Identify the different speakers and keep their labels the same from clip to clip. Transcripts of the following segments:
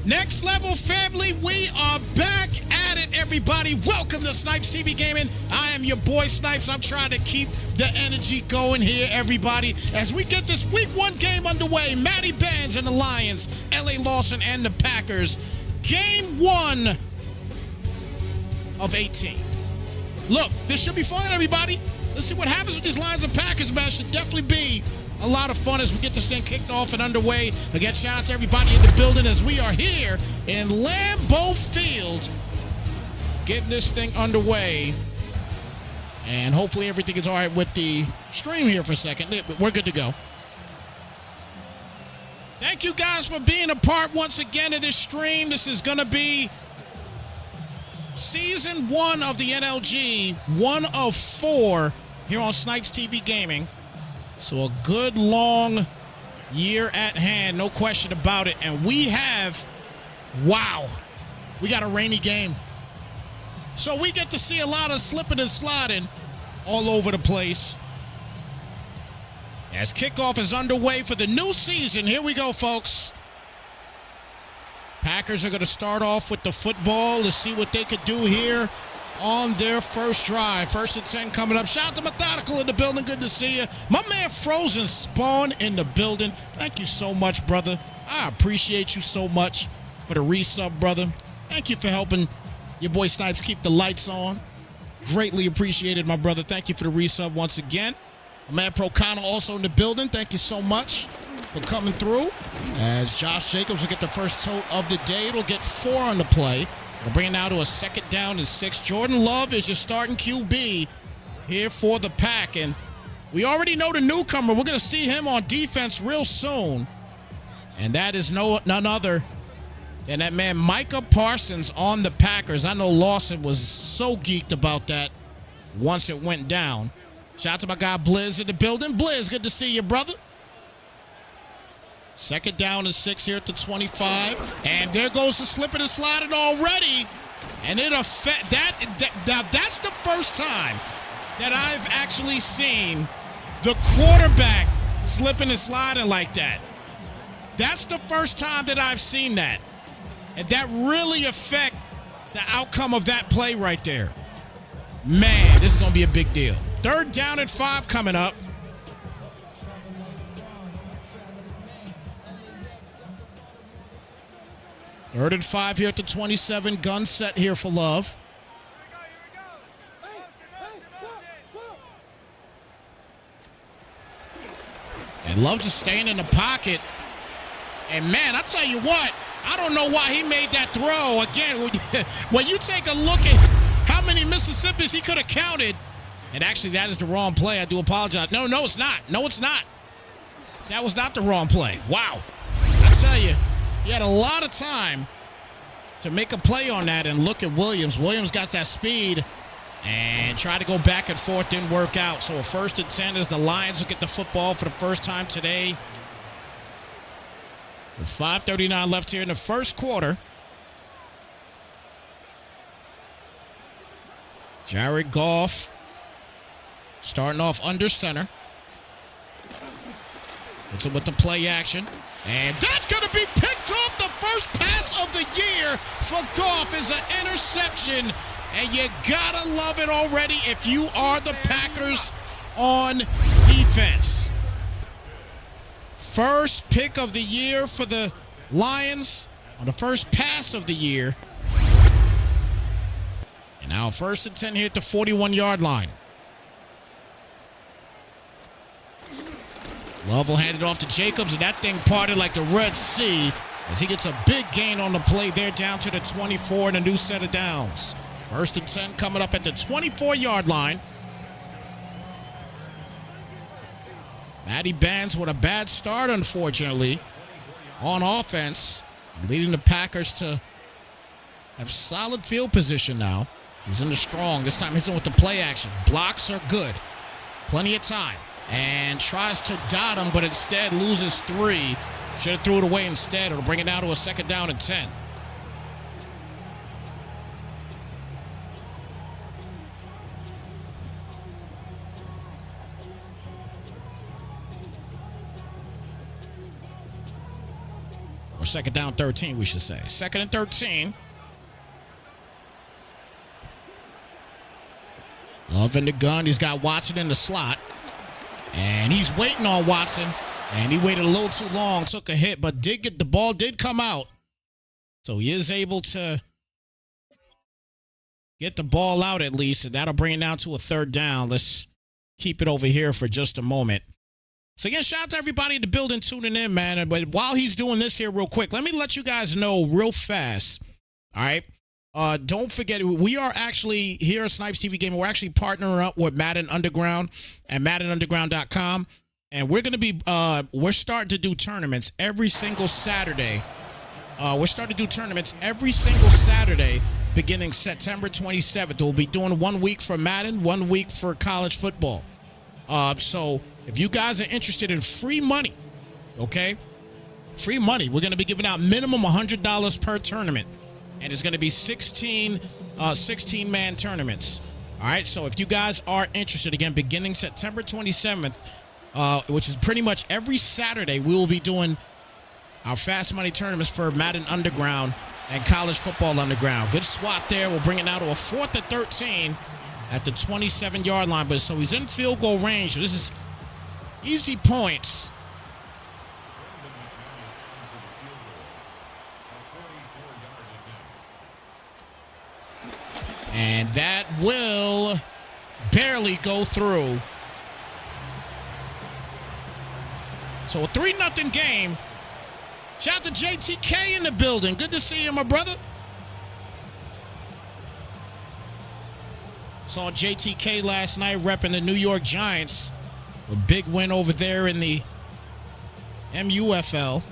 Speaker 1: Next Level family, we are back at it, everybody. Welcome to Snypz TV Gaming. I am your boy Snypz. I'm trying to keep the energy going here, everybody, as we get this week 1 game underway. Matty Benz and the Lions, LA Lawson and the Packers. Game 1 of 18. Look, this should be fun, everybody. Let's see what happens with these Lions and Packers, man. Should definitely be a lot of fun as we get this thing kicked off and underway. Again, shout out to everybody in the building as we are here in Lambeau Field, getting this thing underway. And hopefully everything is all right with the stream here for a second. We're good to go. Thank you guys for being a part once again of this stream. This is going to be Season 1 of the NLG, 1 of 4 here on Snypz TV Gaming. So a good long year at hand, no question about it. And we have, wow, we got a rainy game. So we get to see a lot of slipping and sliding all over the place. As kickoff is underway for the new season, here we go, folks. Packers are going to start off with the football. Let's see what they could do here on their first drive. 1st and 10 coming up. Shout out to Methodical in the building. Good to see you. My man Frozen Spawn in the building. Thank you so much, brother. I appreciate you so much for the resub, brother. Thank you for helping your boy Snypz keep the lights on. Greatly appreciated, my brother. Thank you for the resub once again. My man Procano also in the building. Thank you so much for coming through. As Josh Jacobs will get the first tote of the day. It'll get 4 on the play. We'll bring it now to a 2nd down and 6. Jordan Love is your starting QB here for the Pack. And we already know the newcomer. We're going to see him on defense real soon. And that is none other than that man Micah Parsons on the Packers. I know Lawson was so geeked about that once it went down. Shout out to my guy Blizz in the building. Blizz, good to see you, brother. 2nd down and 6 here at the 25. And there goes the slipping and sliding already. And it affect that's the first time that I've actually seen the quarterback slipping and sliding like that. That's the first time that I've seen that. And that really affect the outcome of that play right there. Man, this is going to be a big deal. 3rd down and 5 coming up. Third and 5 here at the 27. Gun set here for Love. And Love just staying in the pocket. And man, I tell you what, I don't know why he made that throw. Again, when you take a look at how many Mississippis he could have counted. And actually, that is the wrong play. I do apologize. No, it's not. No, it's not. That was not the wrong play. Wow. I tell you. He had a lot of time to make a play on that, and look at Williams. Williams got that speed and tried to go back and forth, didn't work out. So a 1st and 10 as the Lions will get the football for the first time today. With 5:39 left here in the first quarter. Jared Goff starting off under center. It's with the play action. And that's going to be picked off. The first pass of the year for Goff is an interception. And you got to love it already if you are the Packers on defense. First pick of the year for the Lions on the first pass of the year. And now 1st and 10 here at the 41-yard line. Love will hand it off to Jacobs, and that thing parted like the Red Sea as he gets a big gain on the play there down to the 24 and a new set of downs. 1st and 10 coming up at the 24-yard line. Matty Benz with a bad start, unfortunately, on offense, leading the Packers to have solid field position now. He's in the strong. This time he's in with the play action. Blocks are good. Plenty of time. And tries to dot him, but instead loses 3. Should have threw it away instead. It'll bring it down to a 2nd down and 10. second down 13, we should say. Second and 13. Love in the gun. He's got Watson in the slot. And he's waiting on Watson. And he waited a little too long, took a hit, but the ball did come out. So he is able to get the ball out at least, and that'll bring it down to a third down. Let's keep it over here for just a moment. So again, shout out to everybody in the building tuning in, man. But while he's doing this here real quick, let me let you guys know real fast, all right? Don't forget, we are actually here at Snypz TV Gaming. We're actually partnering up with Madden Underground and MaddenUnderground.com. And we're going to be, we're starting to do tournaments every single Saturday. We're starting to do tournaments every single Saturday beginning September 27th. We'll be doing 1 week for Madden, 1 week for college football. So if you guys are interested in free money, okay, free money, we're going to be giving out minimum $100 per tournament. And it's going to be 16-man tournaments. All right, so if you guys are interested, again, beginning September 27th, which is pretty much every Saturday, we will be doing our fast money tournaments for Madden Underground and College Football Underground. Good swat there. We'll bring it now to a 4th and 13 at the 27-yard line. But so he's in field goal range. So this is easy points. And that will barely go through. So a 3-0 game. Shout out to JTK in the building. Good to see you, my brother. Saw JTK last night repping the New York Giants. A big win over there in the MUFL.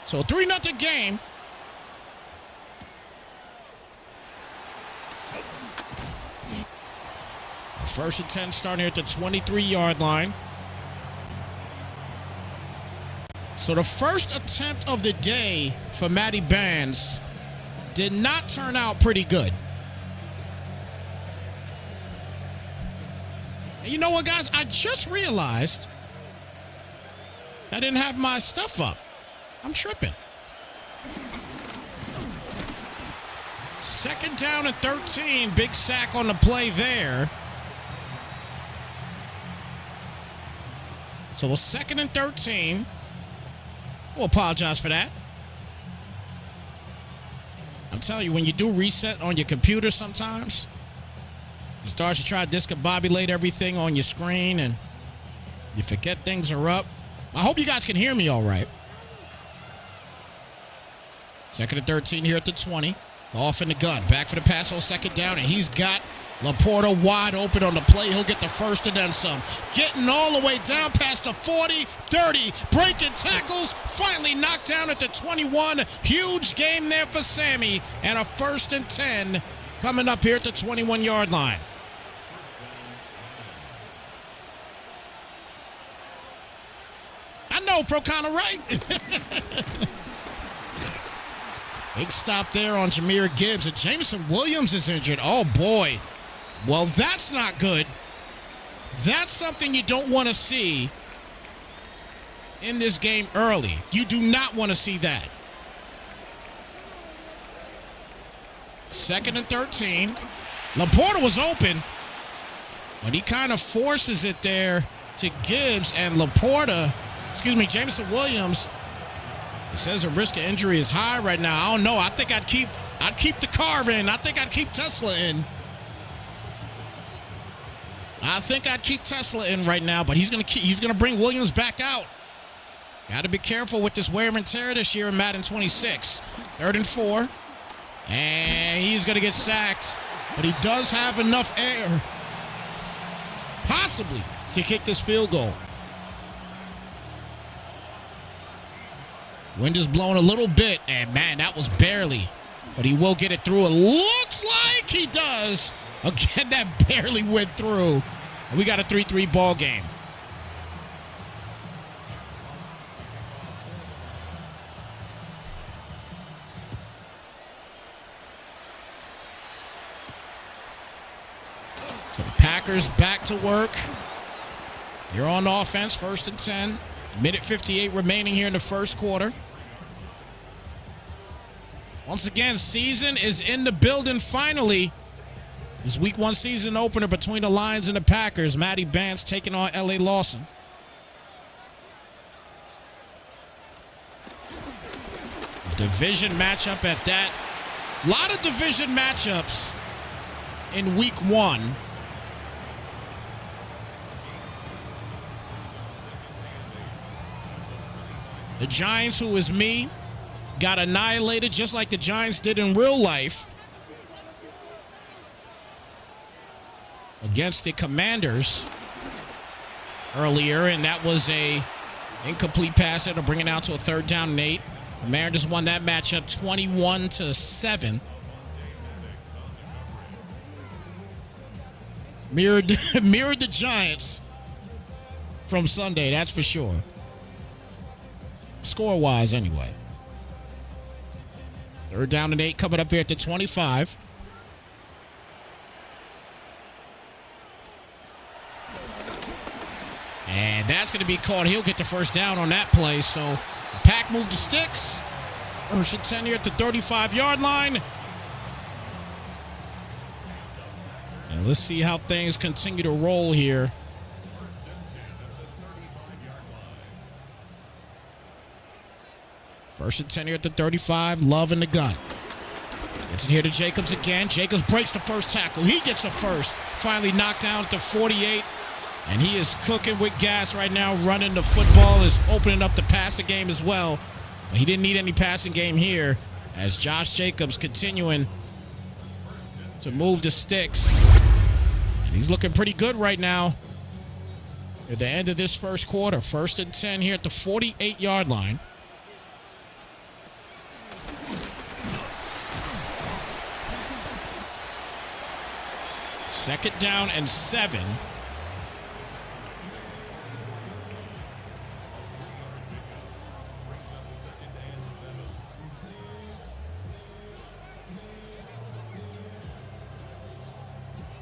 Speaker 1: So a 3-0 game. First and 10 starting at the 23-yard line. So the first attempt of the day for Matty Bands did not turn out pretty good. And you know what, guys? I just realized I didn't have my stuff up. I'm tripping. Second down and 13. Big sack on the play there. So a 2nd and 13. We'll apologize for that. I'm telling you, when you do reset on your computer sometimes, it starts to try to discombobulate everything on your screen and you forget things are up. I hope you guys can hear me all right. 2nd and 13 here at the 20. Off in the gun. Back for the pass on 2nd down, and he's got Laporta wide open on the play. He'll get the first and then some. Getting all the way down past the 40, 30, breaking tackles. Finally knocked down at the 21. Huge game there for Sammy. And a 1st and 10 coming up here at the 21-yard line. I know, Procana, right? Big stop there on Jahmyr Gibbs. And Jameson Williams is injured. Oh, boy. Well, that's not good. That's something you don't want to see in this game early. You do not want to see that. 2nd and 13. Laporta was open, but he kind of forces it there to Gibbs, and Jameson Williams, it says the risk of injury is high right now. I don't know. I think I'd keep the car in. I think I'd keep Tesla in. I think I'd keep Tesla in right now, but he's gonna bring Williams back out. Got to be careful with this wear and tear this year in Madden 26. 3rd and 4, and he's gonna get sacked, but he does have enough air, possibly, to kick this field goal. Wind is blowing a little bit, and man, that was barely, but he will get it through. It looks like he does. Again, that barely went through. And we got a 3-3 ball game. So the Packers back to work. You're on offense, 1st and 10. Minute 58 remaining here in the first quarter. Once again, season is in the building finally. This week 1 season opener between the Lions and the Packers. Matty Bance taking on L.A. Lawson. Division matchup at that. A lot of division matchups in week 1. The Giants, who is me, got annihilated just like the Giants did in real life against the Commanders earlier, and that was a incomplete pass to bring it out to a 3rd down and 8. The Mariners won that matchup 21-7. Mirrored the Giants from Sunday, that's for sure. Score-wise, anyway. 3rd down and 8 coming up here at the 25. And that's going to be caught. He'll get the 1st down on that play. So the Pack moved the sticks. 1st and 10 here at the 35-yard line. And let's see how things continue to roll here. First and 10 here at the 35. Love in the gun. Gets it here to Jacobs again. Jacobs breaks the first tackle. He gets the first. Finally knocked down to 48. And he is cooking with gas right now, running the football, is opening up the passing game as well. He didn't need any passing game here as Josh Jacobs continuing to move the sticks. And he's looking pretty good right now at the end of this first quarter. 1st and 10 here at the 48-yard line. Second down and 7.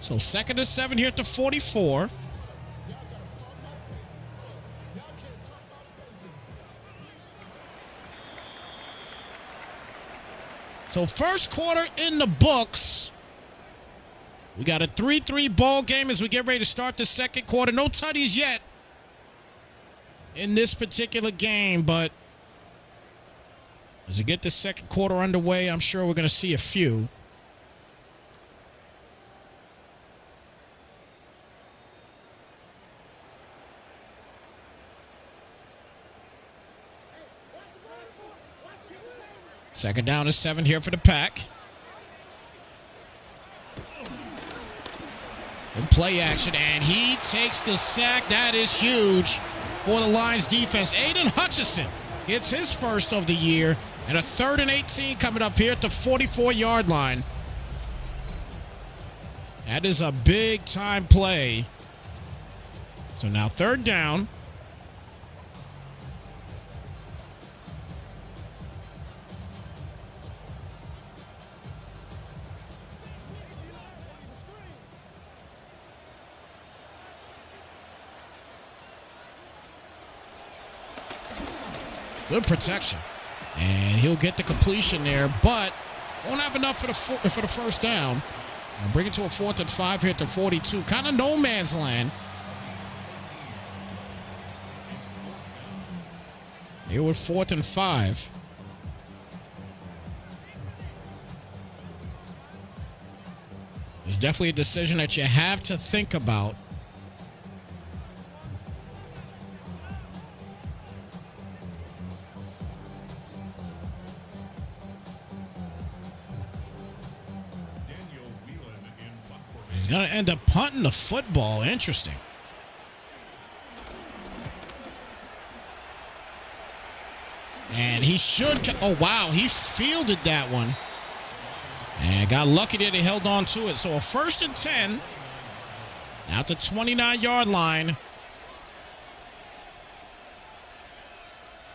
Speaker 1: So 2nd and 7 here at the 44. So first quarter in the books. We got a 3-3 ball game as we get ready to start the second quarter. No tutties yet in this particular game, but as we get the second quarter underway, I'm sure we're going to see a few. Second down and 7 here for the Pack. And play action, and he takes the sack. That is huge for the Lions defense. Aiden Hutchinson gets his first of the year, and a 3rd and 18 coming up here at the 44-yard line. That is a big-time play. So now 3rd down. Good protection. And he'll get the completion there, but won't have enough for the first down. I'll bring it to a 4th and 5 here at the 42. Kind of no man's land. Here with 4th and 5. It's definitely a decision that you have to think about. He's going to end up punting the football. Interesting. And he should. Oh, wow. He fielded that one. And got lucky that he held on to it. So a 1st and 10. Out the 29-yard line.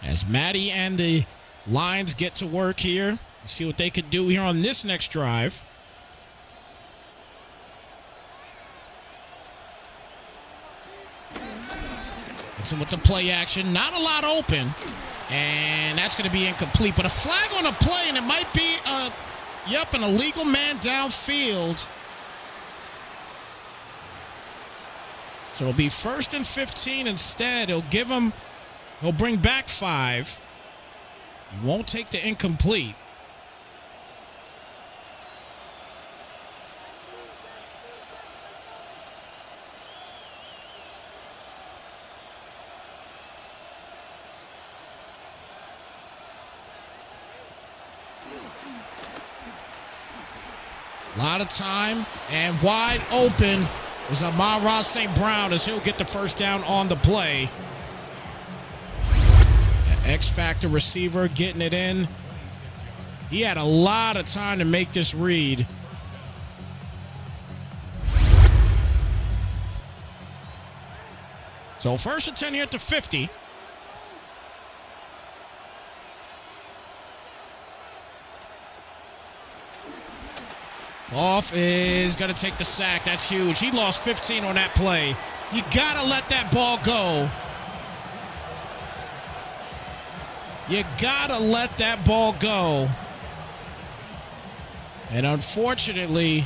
Speaker 1: As Matty and the Lions get to work here. See what they could do here on this next drive. It's in with the play action. Not a lot open. And that's going to be incomplete. But a flag on a play, and it might be, an illegal man downfield. So it'll be 1st and 15 instead. He'll bring back 5. He won't take the incomplete. A lot of time and wide open is Amon-Ra St. Brown as he'll get the first down on the play. X-Factor receiver getting it in. He had a lot of time to make this read. So 1st and 10 here at the 50. Goff is going to take the sack. That's huge. He lost 15 on that play. You got to let that ball go. You got to let that ball go. And unfortunately,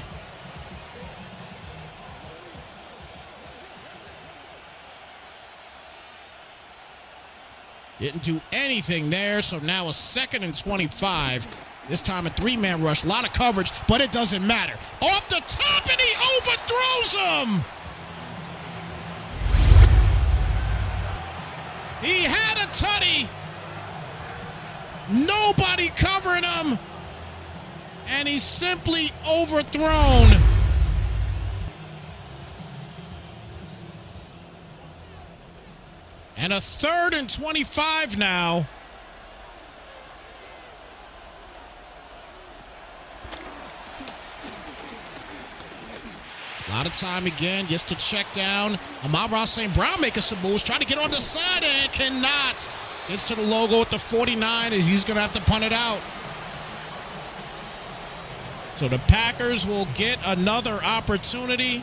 Speaker 1: didn't do anything there. So now a 2nd and 25. This time a 3-man rush. A lot of coverage, but it doesn't matter. Off the top, and he overthrows him. He had a tutty. Nobody covering him. And he's simply overthrown. And a 3rd and 25 now. A lot of time again, gets to check down. Amon-Ra St. Brown making some moves, trying to get on the side and cannot. Gets to the logo at the 49 as he's going to have to punt it out. So the Packers will get another opportunity.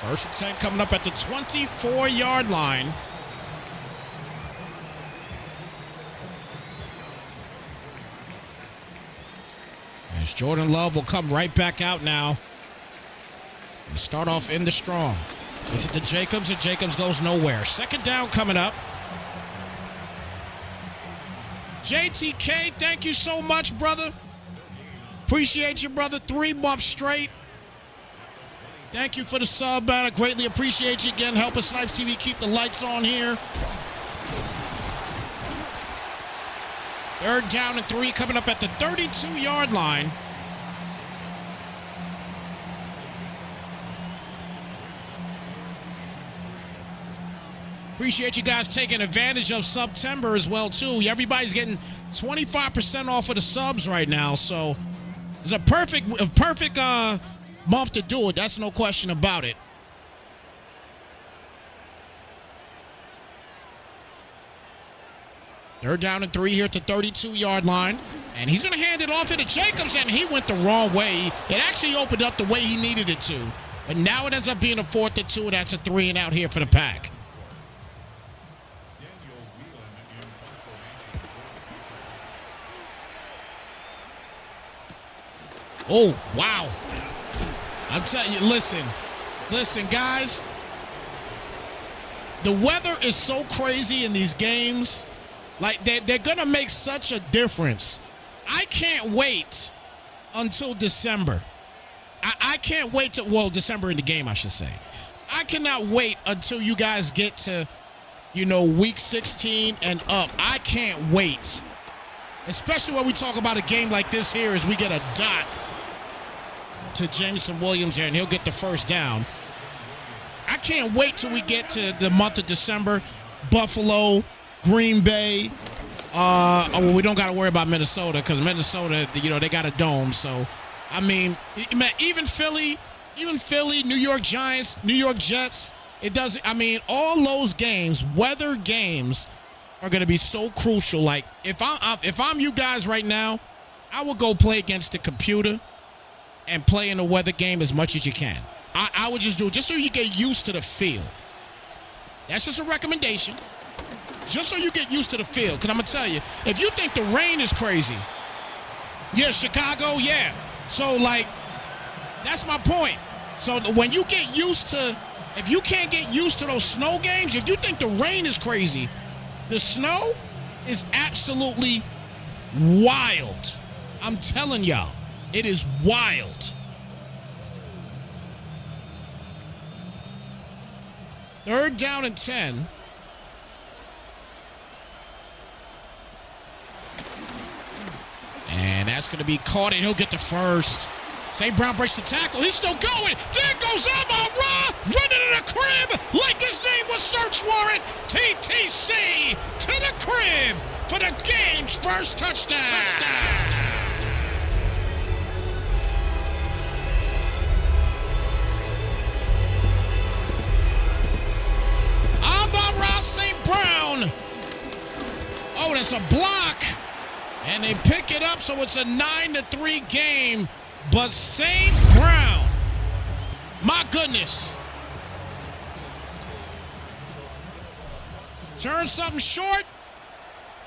Speaker 1: First and 10 coming up at the 24-yard line. As Jordan Love will come right back out now. And start off in the strong. Gets it to Jacobs, and Jacobs goes nowhere. 2nd down coming up. JTK, thank you so much, brother. Appreciate you, brother. 3 months straight. Thank you for the sub, man. I greatly appreciate you again. Helping Snypz TV keep the lights on here. 3rd down and 3 coming up at the 32-yard line. Appreciate you guys taking advantage of September as well, too. Everybody's getting 25% off of the subs right now, so it's a perfect month to do it. That's no question about it. Third down and 3 here at the 32-yard line. And he's going to hand it off to the Jacobs, and he went the wrong way. It actually opened up the way he needed it to. But now it ends up being a 4th and 2, and that's a 3 and out here for the Pack. Oh, wow. I'm telling you, listen, guys. The weather is so crazy in these games. Like, they're going to make such a difference. I can't wait until December. I can't wait to, well, December in the game, I should say. I cannot wait until you guys get to, week 16 and up. I can't wait. Especially when we talk about a game like this here as we get a dot to Jameson Williams here, and he'll get the first down. I can't wait till we get to the month of December. Buffalo, Green Bay. Well, we don't got to worry about Minnesota because Minnesota, they got a dome. So, I mean, even Philly, New York Giants, New York Jets. It doesn't. I mean, all those games, weather games, are going to be so crucial. Like, if I'm you guys right now, I would go play against the computer and play in the weather game as much as you can. I would just do it just so you get used to the feel. That's just a recommendation. Just so you get used to the feel. Because I'm going to tell you, if you think the rain is crazy, yeah, Chicago, yeah. So, like, that's my point. So when you get used to, if you can't get used to those snow games, if you think the rain is crazy, the snow is absolutely wild. I'm telling y'all, it is wild. Third down and 10. And that's going to be caught, and he'll get the first. St. Brown breaks the tackle. He's still going. There goes Amon-Ra, running to the crib like his name was search warrant. TTC to the crib for the game's first touchdown. Amon-Ra St. Brown. Oh, that's a block. And they pick it up, so it's a 9-3 game. But St. Brown, my goodness, turns something short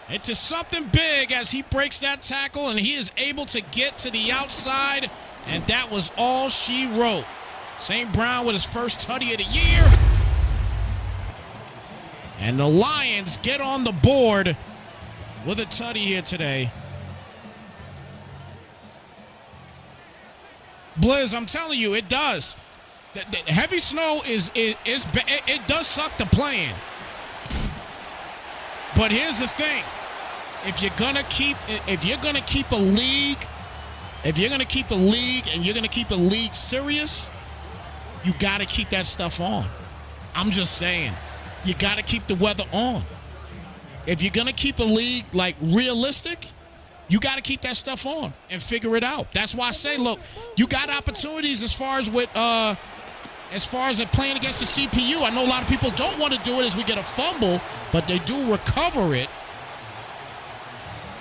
Speaker 1: into something big as he breaks that tackle, and he is able to get to the outside, and that was all she wrote. St. Brown with his first tutty of the year. And the Lions get on the board with a tutty here today. Blizz, I'm telling you, it does. The heavy snow it does suck to play in. But here's the thing: if you're gonna keep a league, and you're gonna keep a league serious, you gotta keep that stuff on. I'm just saying, you gotta keep the weather on. If you're gonna keep a league like realistic, you got to keep that stuff on and figure it out. That's why I say, look, you got opportunities as far as playing against the CPU. I know a lot of people don't want to do it as we get a fumble, but they do recover it.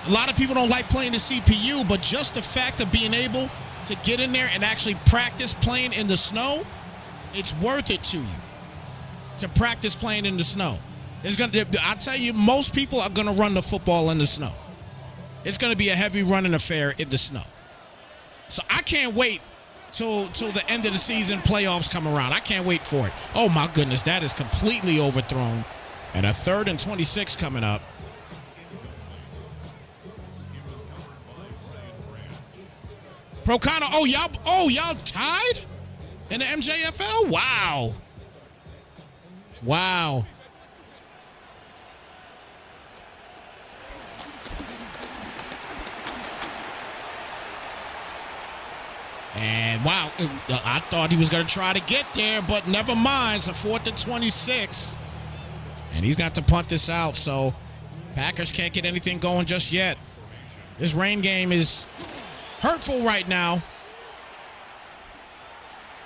Speaker 1: A lot of people don't like playing the CPU, but just the fact of being able to get in there and actually practice playing in the snow, it's worth it to you to practice playing in the snow. I tell you, most people are going to run the football in the snow. It's going to be a heavy running affair in the snow. So I can't wait till the end of the season, playoffs come around. I can't wait for it. Oh, my goodness, that is completely overthrown. And a 3rd and 26 coming up. Procano, y'all tied in the MJFL? Wow. Wow. And wow, I thought he was going to try to get there, but never mind. It's a 4th and 26. And he's got to punt this out, so Packers can't get anything going just yet. This rain game is hurtful right now.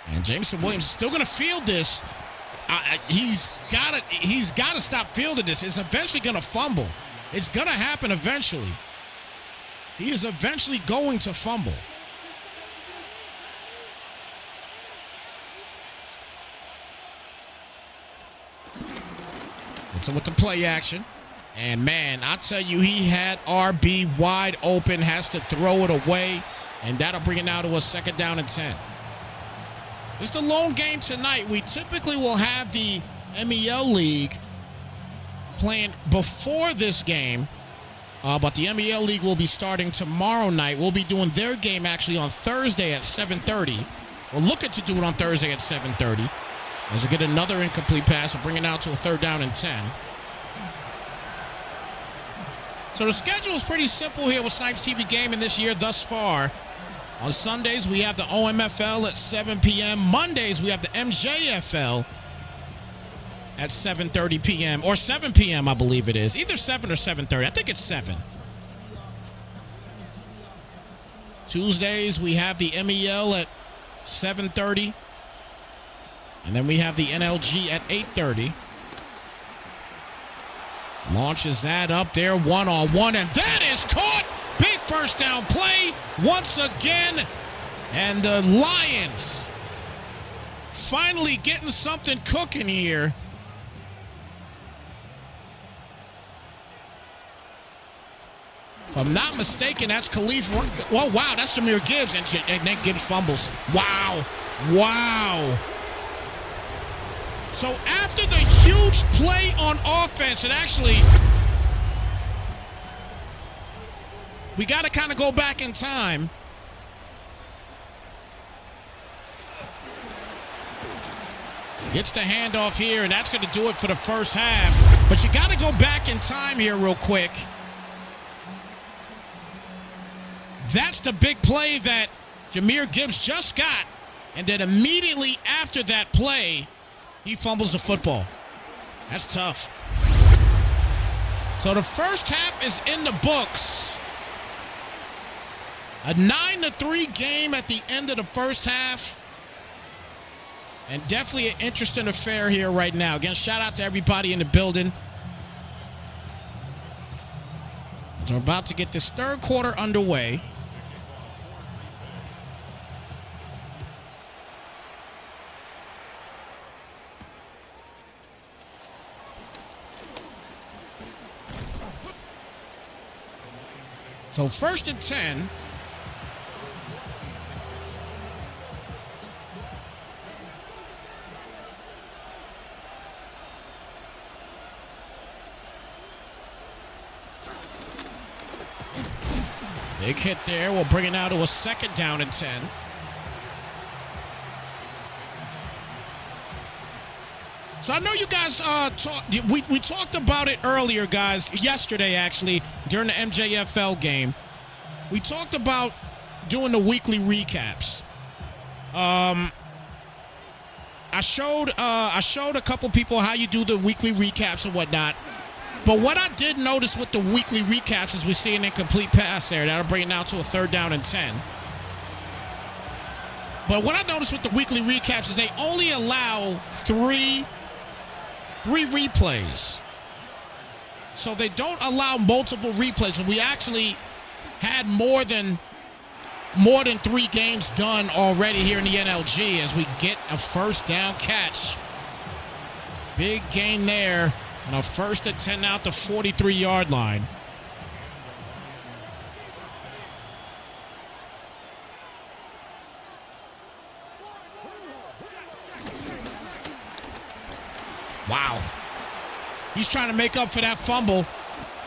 Speaker 1: And Jameson Williams is still going to field this. He's got to stop fielding this. It's eventually going to fumble. It's going to happen eventually. He is eventually going to fumble. With the play action. And man, I tell you, he had RB wide open, has to throw it away, and that'll bring it now to a 2nd down and 10. It's the lone game tonight. We typically will have the MEL League playing before this game, but the MEL League will be starting tomorrow night. We'll be doing their game actually on Thursday at 7:30. We're looking to do it on Thursday at 7:30. As we get another incomplete pass and bring it out to a 3rd down and 10. So the schedule is pretty simple here with Snypz TV Gaming this year thus far. On Sundays, we have the OMFL at 7 p.m. Mondays, we have the MJFL at 7:30 p.m. or 7 p.m., I believe it is. Either 7 or 7:30. I think it's 7. Tuesdays, we have the MEL at 7:30. And then we have the NLG at 8:30. Launches that up there one-on-one, and that is caught. Big first down play once again. And the Lions finally getting something cooking here. If I'm not mistaken, that's Khalif. Oh, wow, that's Jahmyr Gibbs. And then Gibbs fumbles. Wow. Wow. So after the huge play on offense, and actually, we got to kind of go back in time. Gets the handoff here, and that's going to do it for the first half. But you got to go back in time here real quick. That's the big play that Jahmyr Gibbs just got. And then immediately after that play, he fumbles the football. That's tough. So the first half is in the books. A 9-3 game at the end of the first half. And definitely an interesting affair here right now. Again, shout out to everybody in the building. As we're about to get this third quarter underway. So 1st and 10. Big hit there. We'll bring it now to a 2nd down and 10. So I know you guys we talked about it earlier, guys, yesterday actually, during the MJFL game. We talked about doing the weekly recaps. I showed a couple people how you do the weekly recaps and whatnot. But what I did notice with the weekly recaps is we see an incomplete pass there. That'll bring it now to a 3rd down and 10. But what I noticed with the weekly recaps is they only allow three replays. So they don't allow multiple replays. And we actually had more than 3 games done already here in the NLG as we get a 1st down catch. Big gain there. And a 1st and 10 out the 43-yard line. Wow. He's trying to make up for that fumble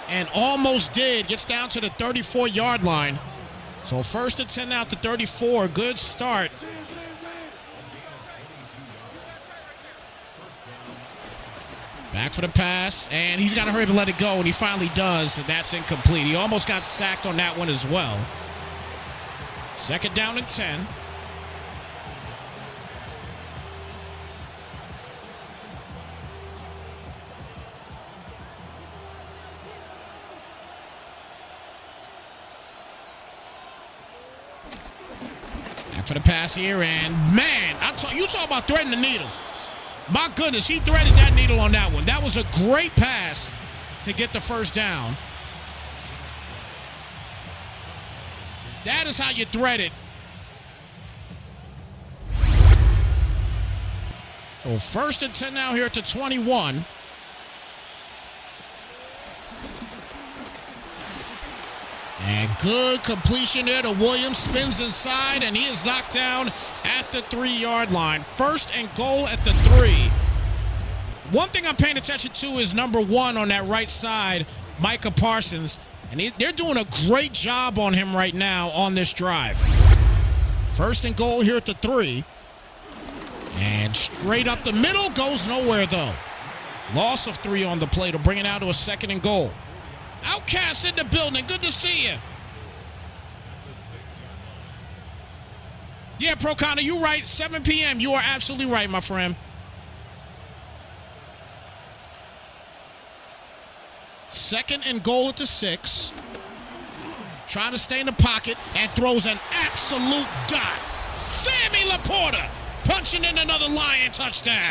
Speaker 1: and almost did. Gets down to the 34-yard line. So 1st and 10 out the 34. Good start. Back for the pass, and he's got to hurry up and let it go, and he finally does, and that's incomplete. He almost got sacked on that one as well. 2nd down and 10. Back for the pass here, and man, you talk about threading the needle. My goodness, he threaded that needle on that one. That was a great pass to get the 1st down. That is how you thread it. So 1st and 10 now here at the 21. And good completion there to Williams. Spins inside, and he is knocked down at the 3-yard line. 1st and goal at the 3. One thing I'm paying attention to is number 1 on that right side, Micah Parsons. And they're doing a great job on him right now on this drive. 1st and goal here at the 3. And straight up the middle, goes nowhere though. Loss of 3 on the play to bring it out to a 2nd and goal. Outcast in the building. Good to see you. Yeah, Pro Connor, you're right. 7 p.m. You are absolutely right, my friend. 2nd and goal at the 6. Trying to stay in the pocket and throws an absolute dot. Sammy Laporta punching in another Lion touchdown.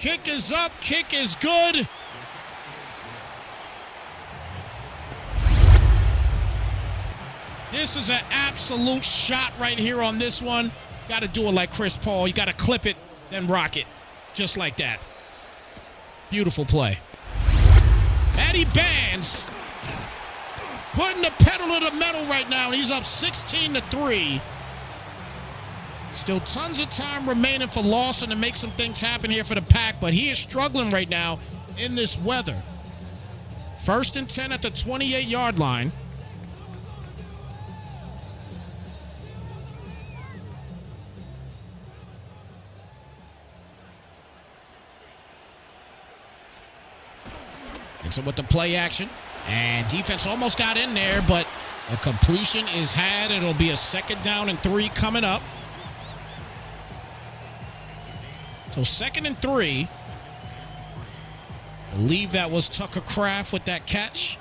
Speaker 1: Kick is up. Kick is good. This is an absolute shot right here on this one. Got to do it like Chris Paul. You got to clip it, then rock it. Just like that. Beautiful play. Matty Bands putting the pedal to the metal right now. He's up 16-3. Still tons of time remaining for Lawson to make some things happen here for the Pack, but he is struggling right now in this weather. 1st and 10 at the 28-yard line. And so with the play action, and defense almost got in there, but a completion is had. It'll be a 2nd down and 3 coming up. So 2nd and 3. I believe that was Tucker Kraft with that catch.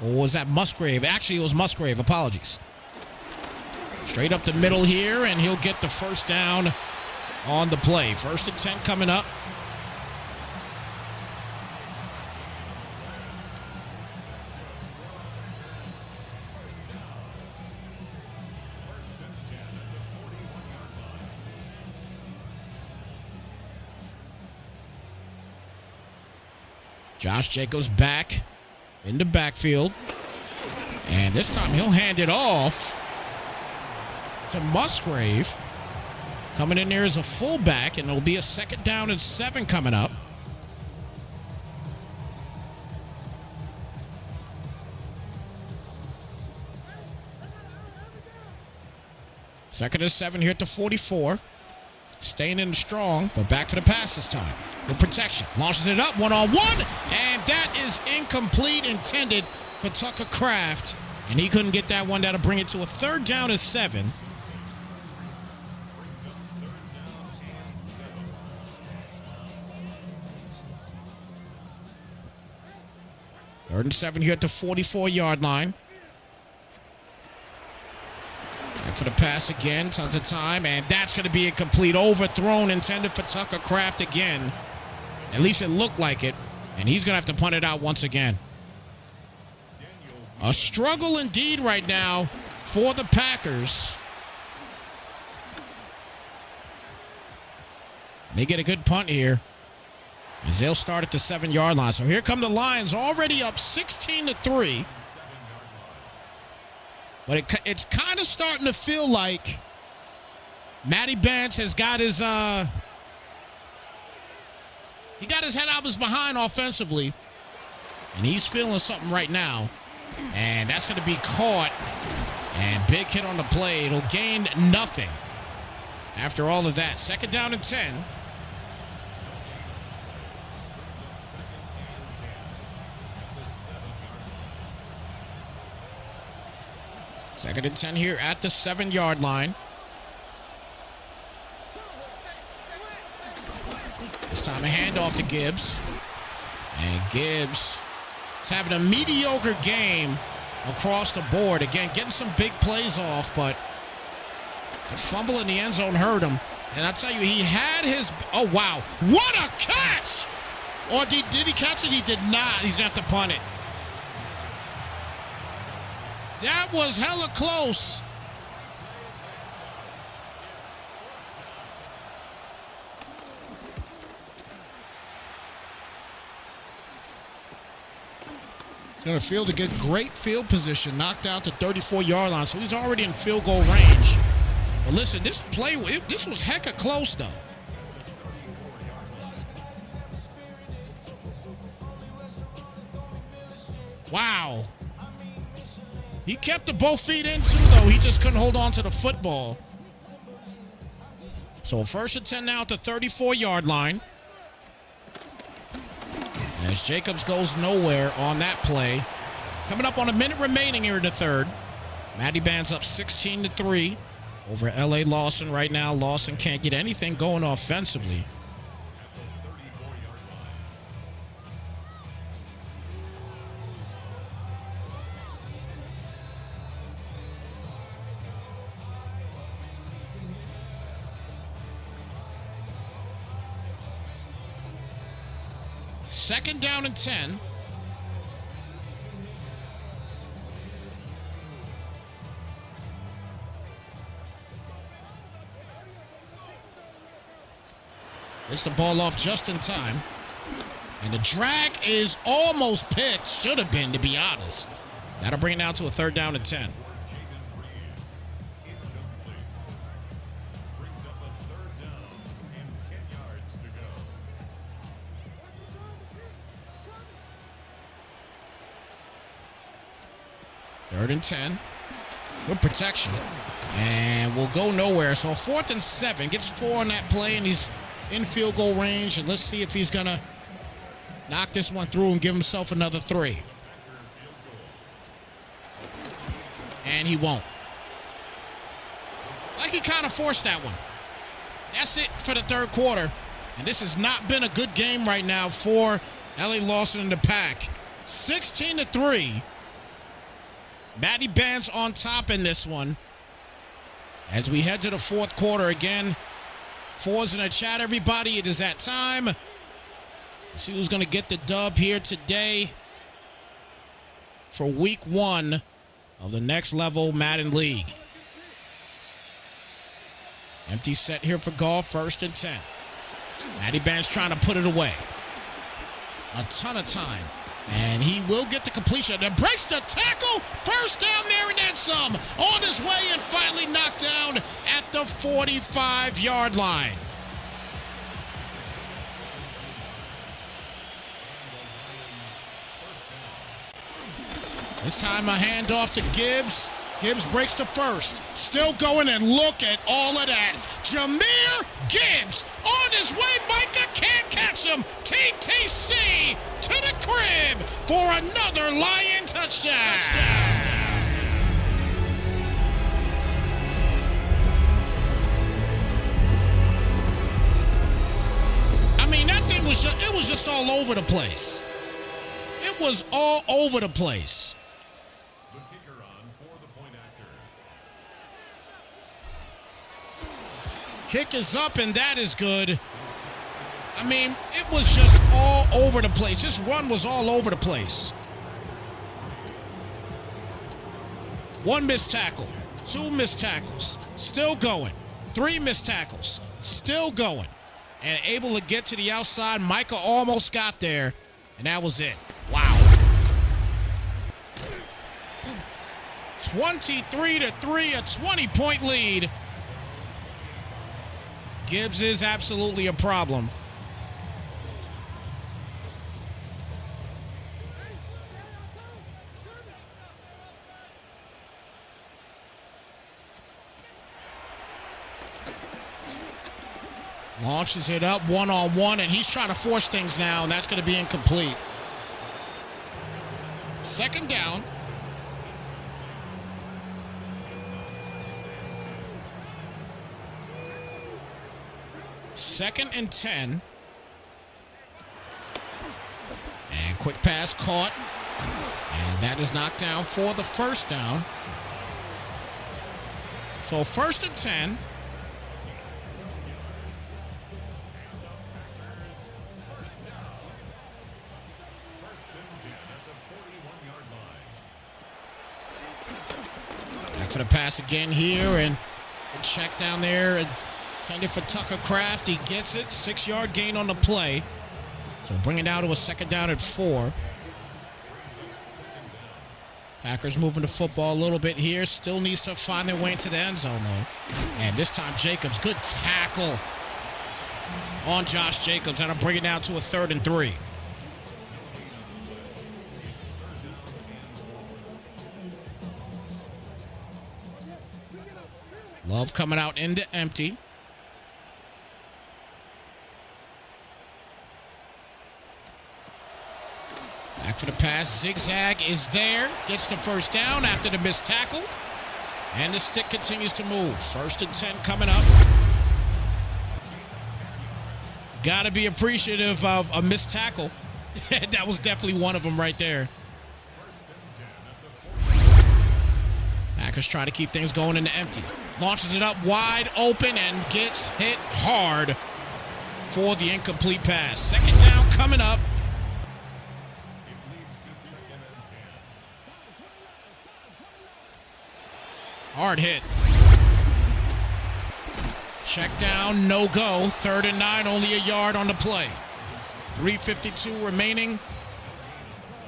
Speaker 1: Or was that Musgrave? Actually, it was Musgrave. Apologies. Straight up the middle here, and he'll get the 1st down on the play. 1st and 10 coming up. Josh Jacobs back in the backfield. And this time he'll hand it off to Musgrave. Coming in there as a fullback, and it'll be a 2nd down and 7 coming up. Second and 7 here at the 44. Staying in strong, but back to the pass this time. With protection. Launches it up, one-on-one. And that is incomplete, intended for Tucker Kraft. And he couldn't get that one. That'll bring it to a 3rd down and 7. Third and 7 here at the 44-yard line. Back for the pass again, tons of time, and that's going to be incomplete. Overthrown, intended for Tucker Kraft again. At least it looked like it, and he's going to have to punt it out once again. A struggle indeed right now for the Packers. They get a good punt here, as they'll start at the 7-yard line. So here come the Lions, already up 16-3. But it's kind of starting to feel like Matty Banks has got his he got his head out of his behind offensively, and he's feeling something right now. And that's going to be caught, and big hit on the play. It'll gain nothing after all of that. 2nd down and 10. Second and 10 here at the 7-yard line. This time a handoff to Gibbs. And Gibbs is having a mediocre game across the board. Again, getting some big plays off, but the fumble in the end zone hurt him. And I tell you, he had his... Oh, wow. What a catch! Or did he catch it? He did not. He's going to have to punt it. That was hella close. Going to field to get great field position. Knocked out the 34-yard line, so he's already in field goal range. But listen, this play, this was hecka close, though. Wow. He kept the both feet in, too, though. He just couldn't hold on to the football. So 1st and 10 now at the 34-yard line. As Jacobs goes nowhere on that play. Coming up on a minute remaining here in the 3rd. Matty Bands up 16-3 over L.A. Lawson right now. Lawson can't get anything going offensively. Second down and 10. Gets the ball off just in time. And the drag is almost picked. Should have been, to be honest. That'll bring it down to a third down and 10. Third and 10. Good protection. And we'll go nowhere. So 4th and 7. Gets 4 on that play, and he's in field goal range. And let's see if he's going to knock this one through and give himself another 3. And he won't. Like he kind of forced that one. That's it for the third quarter. And this has not been a good game right now for L.A. Lawson and the Pack. 16-3. Matty Benz on top in this one. As we head to the fourth quarter again. 4's in the chat, everybody. It is that time. Let's see who's going to get the dub here today for week 1 of the next level Madden League. Empty set here for Golf, 1st and 10. Matty Benz trying to put it away. A ton of time. And he will get the completion. And breaks the tackle. First down there and then some. On his way and finally knocked down at the 45-yard line. This time a handoff to Gibbs. Gibbs breaks the first. Still going, and look at all of that. Jahmyr Gibbs on his way. Micah can't catch him. TTC to the crib for another Lion touchdown. I mean, that thing was just all over the place. It was all over the place. Kick is up, and that is good. I mean, it was just all over the place. This run was all over the place. 1 missed tackle, 2 missed tackles, still going. 3 missed tackles, still going. And able to get to the outside. Micah almost got there, and that was it. Wow. 23-3, a 20-point lead. Gibbs is absolutely a problem. Launches it up one-on-one, and he's trying to force things now, and that's going to be incomplete. 2nd down. Second and 10. And quick pass caught. And that is knocked down for the first down. So 1st and 10. Back for the pass again here, and a check down there. And intended for Tucker Kraft. He gets it. 6-yard gain on the play. So bring it down to a 2nd down at 4. Packers moving the football a little bit here. Still needs to find their way into the end zone, though. And this time, Jacobs. Good tackle on Josh Jacobs. And I'll bring it down to a 3rd and 3. Love coming out into empty. Back for the pass. Zigzag is there. Gets the first down after the missed tackle. And the stick continues to move. 1st and 10 coming up. Got to be appreciative of a missed tackle. That was definitely one of them right there. Packers try to keep things going into empty. Launches it up wide open and gets hit hard for the incomplete pass. 2nd down coming up. Hard hit. Check down, no go. 3rd and 9, only a yard on the play. 3:52 remaining.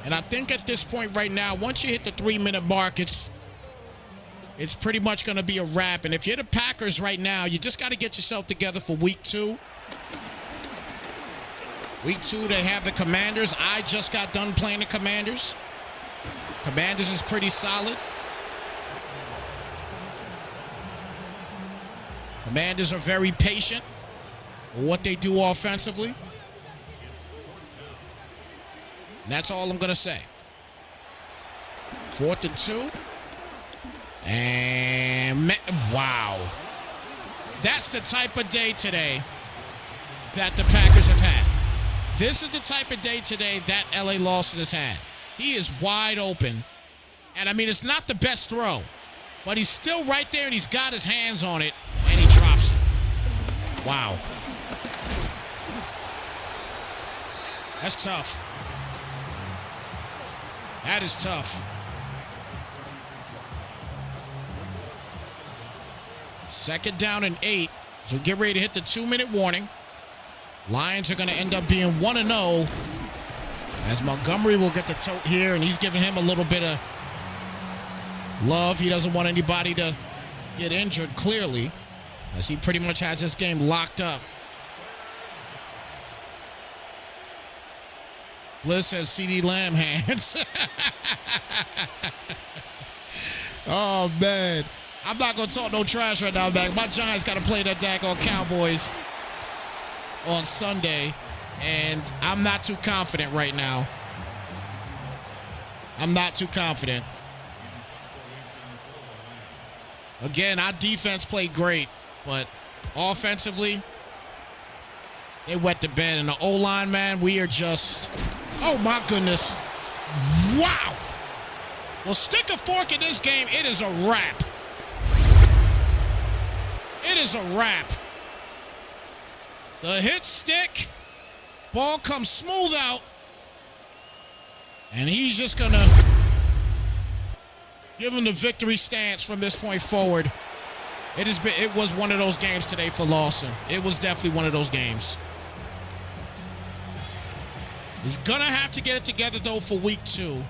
Speaker 1: And I think at this point right now, once you hit the 3-minute mark, it's pretty much going to be a wrap. And if you're the Packers right now, you just got to get yourself together for week 2. Week 2, they have the Commanders. I just got done playing the Commanders. Commanders is pretty solid. Commanders are very patient with what they do offensively. And that's all I'm going to say. 4th and 2. And, wow. That's the type of day today that the Packers have had. This is the type of day today that L.A. Lawson has had. He is wide open. And, I mean, it's not the best throw. But he's still right there, and he's got his hands on it, and he drops it. Wow. That's tough. That is tough. 2nd down and 8. So get ready to hit the 2-minute warning. Lions are going to end up being 1-0. As Montgomery will get the tote here, and he's giving him a little bit of love. He doesn't want anybody to get injured, clearly, as he pretty much has this game locked up. Bliss has CeeDee Lamb hands. Oh, man. I'm not going to talk no trash right now, man. My Giants got to play that daggone Cowboys on Sunday, and I'm not too confident right now. I'm not too confident. Again, our defense played great, but offensively, they wet the bed. And the O-line, man, we are just, oh, my goodness. Wow. Well, stick a fork in this game. It is a wrap. It is a wrap. The hit stick. Ball comes smooth out. And he's just going to give him the victory stance from this point forward. It was one of those games today for Lawson. It was definitely one of those games. He's going to have to get it together, though, for week 2.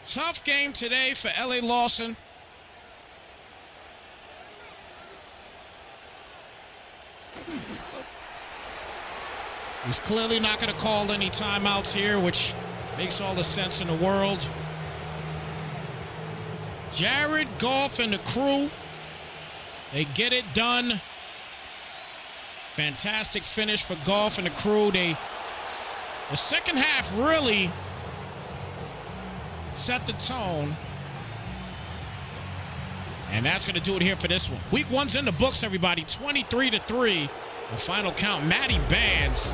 Speaker 1: Tough game today for L.A. Lawson. He's clearly not going to call any timeouts here, which makes all the sense in the world. Jared Goff and the crew, they get it done. Fantastic finish for Goff and the crew. The second half really set the tone. And that's going to do it here for this one. Week 1's in the books, everybody. 23-3. The final count. Matty Bands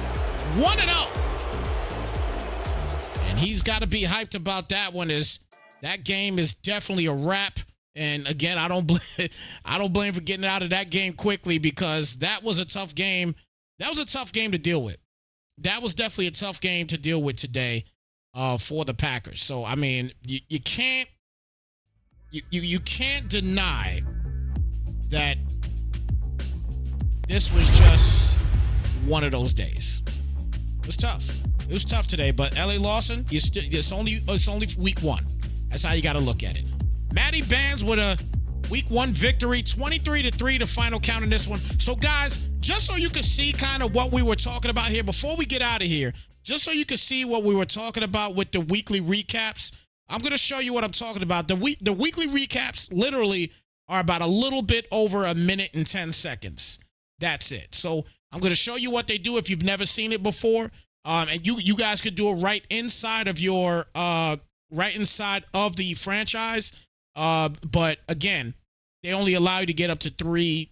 Speaker 1: 1-0. And he's got to be hyped about that one. That game is definitely a wrap. And again, I don't blame for getting out of that game quickly, because that was a tough game. That was a tough game to deal with. That was definitely a tough game to deal with today for the Packers. So, I mean, you can't deny that this was just one of those days. It was tough. It was tough today, but L.A. Lawson, it's only week 1. That's how you got to look at it. Matty Bands with a week 1 victory, 23-3, the final count in this one. So, guys, just so you can see kind of what we were talking about here before we get out of here, just so you can see what we were talking about with the weekly recaps, I'm going to show you what I'm talking about. The weekly recaps literally are about a little bit over a minute and 10 seconds. That's it. So I'm going to show you what they do if you've never seen it before. And you guys could do it right inside of your the franchise. But again, they only allow you to get up to three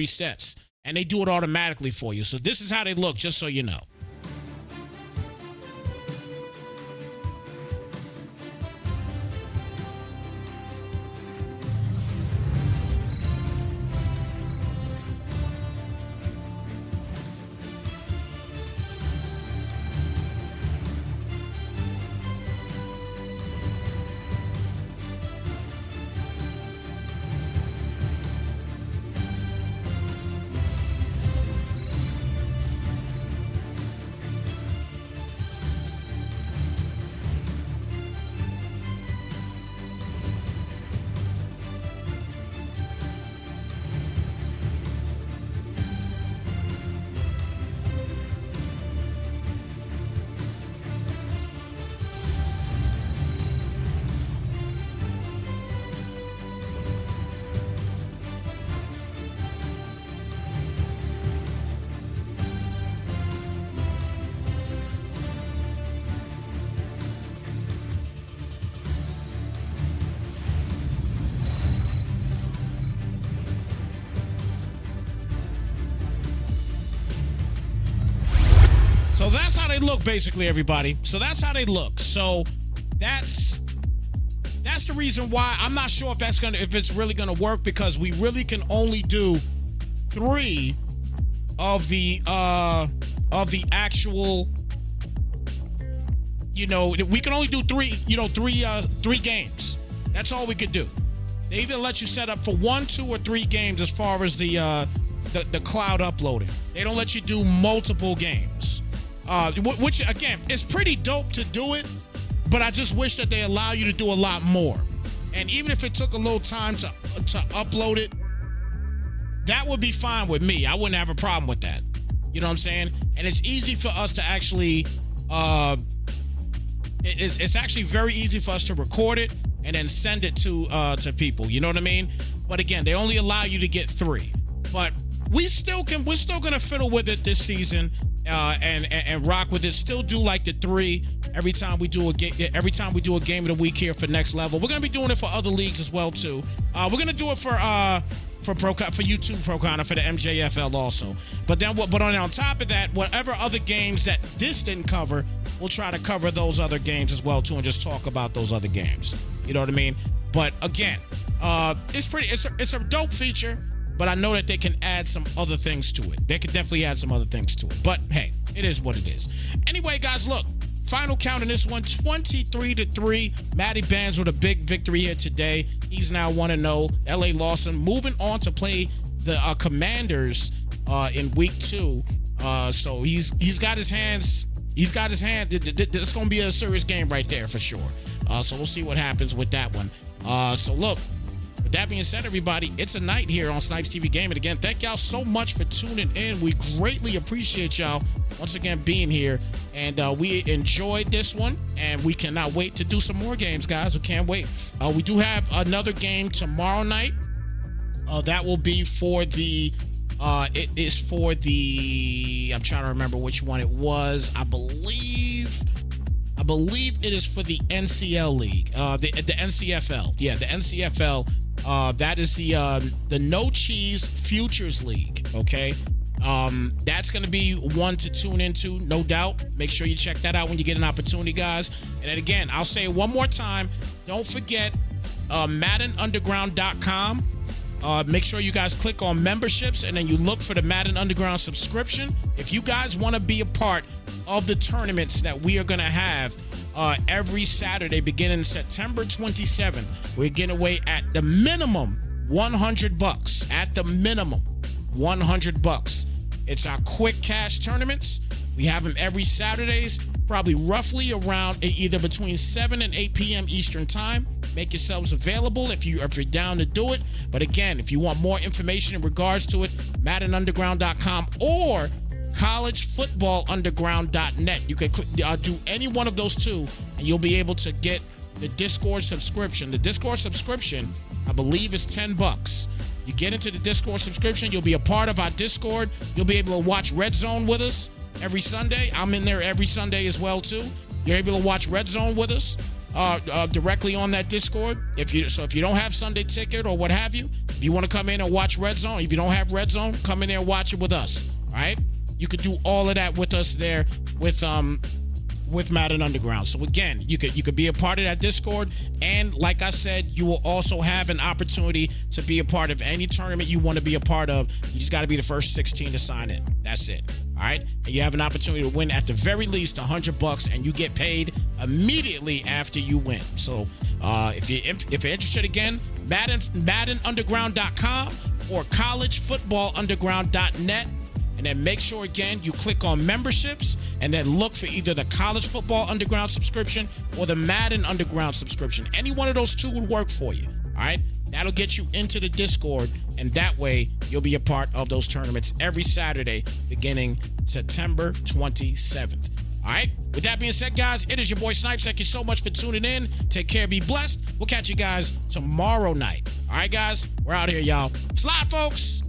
Speaker 1: sets, and they do it automatically for you. So this is how they look, just so you know. they look, basically, everybody. So that's how they look. So that's the reason why I'm not sure if it's really gonna work, because we really can only do 3 of the actual, we can only do 3 games. That's all we could do. They either let you set up for 1, 2, or 3 games as far as the cloud uploading. They don't let you do multiple games, which again is pretty dope to do it. But I just wish that they allow you to do a lot more. And even if it took a little time to upload it, that would be fine with me. I wouldn't have a problem with that. You know what I'm saying? And it's easy for us to actually, it's actually very easy for us to record it and then send it to people. You know what I mean? But again, they only allow you to get 3. But we're still gonna fiddle with it this season, and rock with it. Still do like the 3 every time we do a game of the week here for Next Level. We're gonna be doing it for other leagues as well too. We're gonna do it for YouTube Pro Con, for the MJFL also. But on top of that, whatever other games that this didn't cover, we'll try to cover those other games as well too, and just talk about those other games. You know what I mean? But again, it's a dope feature. But I know that they can add some other things to it. They could definitely add some other things to it. But hey, it is what it is. Anyway, guys, look. Final count in this one, 23-3. Matty Bands with a big victory here today. He's now 1-0. L.A. Lawson moving on to play the Commanders in week 2. So he's got his hands. He's got his hand. It's going to be a serious game right there for sure. So we'll see what happens with that one. So look. With that being said, everybody, it's a night here on Snypz TV Gaming. Again, thank y'all so much for tuning in. We greatly appreciate y'all once again being here. And we enjoyed this one, and we cannot wait to do some more games, guys. We can't wait. We do have another game tomorrow night. That will be for the... it is for the... I'm trying to remember which one it was. I believe it is for the NCL League. The NCFL. Yeah, the NCFL. That is the No Cheese Futures League, okay? That's going to be one to tune into, no doubt. Make sure you check that out when you get an opportunity, guys. And then again, I'll say it one more time. Don't forget MaddenUnderground.com. Make sure you guys click on memberships, and then you look for the Madden Underground subscription. If you guys want to be a part of the tournaments that we are going to have every Saturday beginning September 27th, we're getting away at the minimum $100. At the minimum $100. It's our quick cash tournaments. We have them every Saturdays, probably roughly around either between 7 and 8 p.m. Eastern time. Make yourselves available if you're down to do it. But again, if you want more information in regards to it, MaddenUnderground.com or collegefootballunderground.net. You can do any one of those two, and you'll be able to get the Discord subscription. The Discord subscription, I believe, is $10. You get into the Discord subscription, you'll be a part of our Discord. You'll be able to watch Red Zone with us every Sunday. I'm in there every Sunday as well, too. You're able to watch Red Zone with us directly on that Discord. If you don't have Sunday Ticket or what have you, if you want to come in and watch Red Zone, if you don't have Red Zone, come in there and watch it with us. All right? You could do all of that with us there with Madden Underground. So again, you could be a part of that Discord, and like I said, you will also have an opportunity to be a part of any tournament you want to be a part of. You just got to be the first 16 to sign in. That's it. All right, and you have an opportunity to win at the very least $100, and you get paid immediately after you win. So if you're interested, again, MaddenUnderground.com or collegefootballunderground.net. And then make sure, again, you click on memberships and then look for either the College Football Underground subscription or the Madden Underground subscription. Any one of those two would work for you, all right? That'll get you into the Discord, and that way you'll be a part of those tournaments every Saturday beginning September 27th. All right? With that being said, guys, it is your boy Snypz. Thank you so much for tuning in. Take care. Be blessed. We'll catch you guys tomorrow night. All right, guys? We're out here, y'all. Slide, folks.